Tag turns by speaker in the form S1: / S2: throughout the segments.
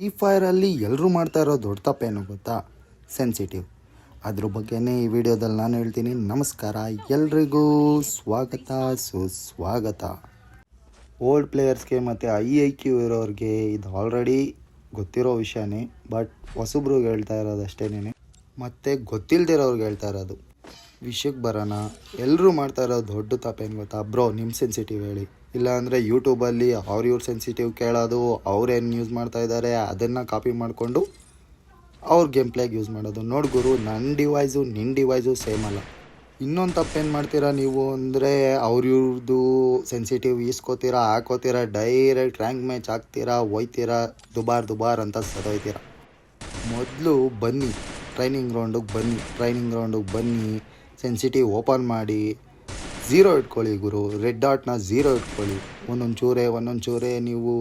S1: Free ಫೈರಲ್ಲಿ ಎಲ್ಲರೂ ಮಾಡ್ತಾ ಇರೋ ದೊಡ್ಡ ತಪ್ಪೇನು ಗೊತ್ತಾ? ಸೆನ್ಸಿಟಿವ್. ಅದ್ರ ಬಗ್ಗೆನೇ ಈ ವಿಡಿಯೋದಲ್ಲಿ ನಾನು ಹೇಳ್ತೀನಿ. ನಮಸ್ಕಾರ, ಎಲ್ರಿಗೂ ಸ್ವಾಗತ ಸುಸ್ವಾಗತ. ಓಲ್ಡ್ ಪ್ಲೇಯರ್ಸ್ಗೆ ಮತ್ತು IQ ಇರೋರಿಗೆ ಇದು ಆಲ್ರೆಡಿ ಗೊತ್ತಿರೋ ವಿಷಯನೇ, ಬಟ್ ಹೊಸಬ್ರಿಗೆ ಹೇಳ್ತಾ ಇರೋದು ಅಷ್ಟೇನೆ, ಮತ್ತು ಗೊತ್ತಿಲ್ಲದಿರೋರ್ಗೆ ಹೇಳ್ತಾ ಇರೋದು. ವಿಷಯಕ್ಕೆ ಬರೋಣ. ಎಲ್ಲರೂ ಮಾಡ್ತಾ ಇರೋ ದೊಡ್ಡ ತಪ್ಪೇನು ಗೊತ್ತಾ? ಬ್ರೋ ನಿಮ್ಮ ಸೆನ್ಸಿಟಿವ್ ಹೇಳಿ, ಇಲ್ಲಾಂದರೆ ಯೂಟ್ಯೂಬಲ್ಲಿ ಇವ್ರ ಸೆನ್ಸಿಟಿವ್ ಕೇಳೋದು, ಅವ್ರೇನು ಯೂಸ್ ಮಾಡ್ತಾ ಇದ್ದಾರೆ ಅದನ್ನು ಕಾಪಿ ಮಾಡಿಕೊಂಡು ಅವ್ರ ಗೇಮ್ ಪ್ಲೇಗೆ ಯೂಸ್ ಮಾಡೋದು. ನೋಡಿ ಗುರು, ನನ್ನ ಡಿವೈಸು ನಿನ್ನ ಡಿವೈಸು ಸೇಮ್ ಅಲ್ಲ. ಇನ್ನೊಂದು ತಪ್ಪೇನು ಮಾಡ್ತೀರಾ ನೀವು ಅಂದರೆ, ಇವ್ರದ್ದು ಸೆನ್ಸಿಟಿವ್ ಈಸ್ಕೋತೀರಾ, ಹಾಕೋತೀರಾ, ಡೈರೆಕ್ಟ್ ರ್ಯಾಂಕ್ ಮ್ಯಾಚ್ ಹಾಕ್ತೀರಾ, ಹೋಯ್ತೀರಾ, ದುಬಾರ್ ಅಂತ ಸದೋಯ್ತೀರಾ. ಮೊದಲು ಬನ್ನಿ, ಟ್ರೈನಿಂಗ್ ಗ್ರೌಂಡಿಗೆ ಬನ್ನಿ, ಸೆನ್ಸಿಟಿವ್ ಓಪನ್ ಮಾಡಿ, ಝೀರೋ ಇಟ್ಕೊಳ್ಳಿ ಗುರು. ರೆಡ್ ಡಾಟ್ನ ಝೀರೋ ಇಟ್ಕೊಳ್ಳಿ. ಒಂದೊಂದು ಚೂರೆ ನೀವು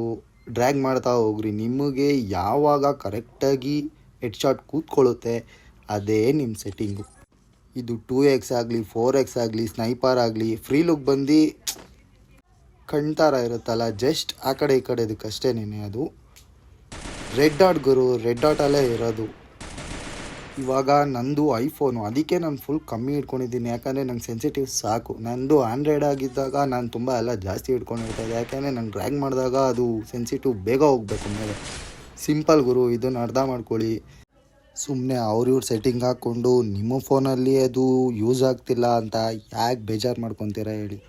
S1: ಡ್ರ್ಯಾಗ್ ಮಾಡ್ತಾ ಹೋಗ್ರಿ. ನಿಮಗೆ ಯಾವಾಗ ಕರೆಕ್ಟಾಗಿ ಹೆಡ್ ಶಾಟ್ ಕೂತ್ಕೊಳ್ಳುತ್ತೆ ಅದೇ ನಿಮ್ಮ ಸೆಟ್ಟಿಂಗು. ಇದು 2x ಆಗಲಿ 4x ಆಗಲಿ ಸ್ನೈಪರ್ ಆಗಲಿ ಫ್ರೀ ಲುಕ್ ಬಂದು ಕಣ್ತಾರ ಇರುತ್ತಲ್ಲ, ಜಸ್ಟ್ ಆ ಕಡೆ ಈ ಕಡೆ ಅದಕ್ಕಷ್ಟೇನೆ. ಅದು ರೆಡ್ ಡಾಟ್ ಗುರು, ರೆಡ್ ಡಾಟಲ್ಲೇ ಇರೋದು. ಇವಾಗ ನಂದು ಐಫೋನು, ಅದಕ್ಕೆ ನಾನು ಫುಲ್ ಕಮ್ಮಿ ಇಟ್ಕೊಂಡಿದ್ದೀನಿ, ಯಾಕಂದರೆ ನಂಗೆ ಸೆನ್ಸಿಟಿವ್ ಸಾಕು. ನಂದು ಆಂಡ್ರಾಯ್ಡ್ ಆಗಿದ್ದಾಗ ನಾನು ತುಂಬ ಎಲ್ಲ ಜಾಸ್ತಿ ಇಟ್ಕೊಂಡಿರ್ತಾಯಿದ್ದೆ, ಯಾಕೆಂದರೆ ನಾನು ಡ್ರ್ಯಾಗ್ ಮಾಡಿದಾಗ ಅದು ಸೆನ್ಸಿಟಿವ್ ಬೇಗ ಹೋಗಬೇಕು ಮೇಲೆ. ಸಿಂಪಲ್ ಗುರು, ಇದನ್ನು ಅರ್ಥ ಮಾಡ್ಕೊಳ್ಳಿ. ಸುಮ್ಮನೆ ಇವ್ರ ಸೆಟ್ಟಿಂಗ್ ಹಾಕ್ಕೊಂಡು ನಿಮ್ಮ ಫೋನಲ್ಲಿ ಅದು ಯೂಸ್ ಆಗ್ತಿಲ್ಲ ಅಂತ ಯಾಕೆ ಬೇಜಾರು ಮಾಡ್ಕೊತೀರಾ ಹೇಳಿ.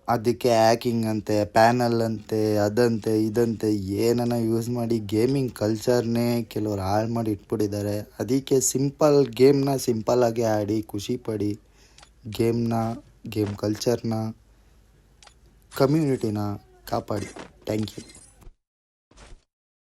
S1: ಅದಕ್ಕೆ ಹ್ಯಾಕಿಂಗ್ ಅಂತೆ, ಪ್ಯಾನಲ್ ಅಂತೆ, ಅದಂತೆ ಇದಂತೆ ಏನನ್ನ ಯೂಸ್ ಮಾಡಿ ಗೇಮಿಂಗ್ ಕಲ್ಚರ್ನೇ ಕೆಲವ್ರು ಹಾಳು ಮಾಡಿ ಇಟ್ಬಿಟ್ಟಿದ್ದಾರೆ. ಅದಕ್ಕೆ ಗೇಮ್ನ ಸಿಂಪಲ್ಲಾಗಿ ಆಡಿ ಖುಷಿ ಪಡಿ. ಗೇಮ್ ಕಲ್ಚರ್ನ, ಕಮ್ಯುನಿಟಿನ ಕಾಪಾಡಿ. Thank you.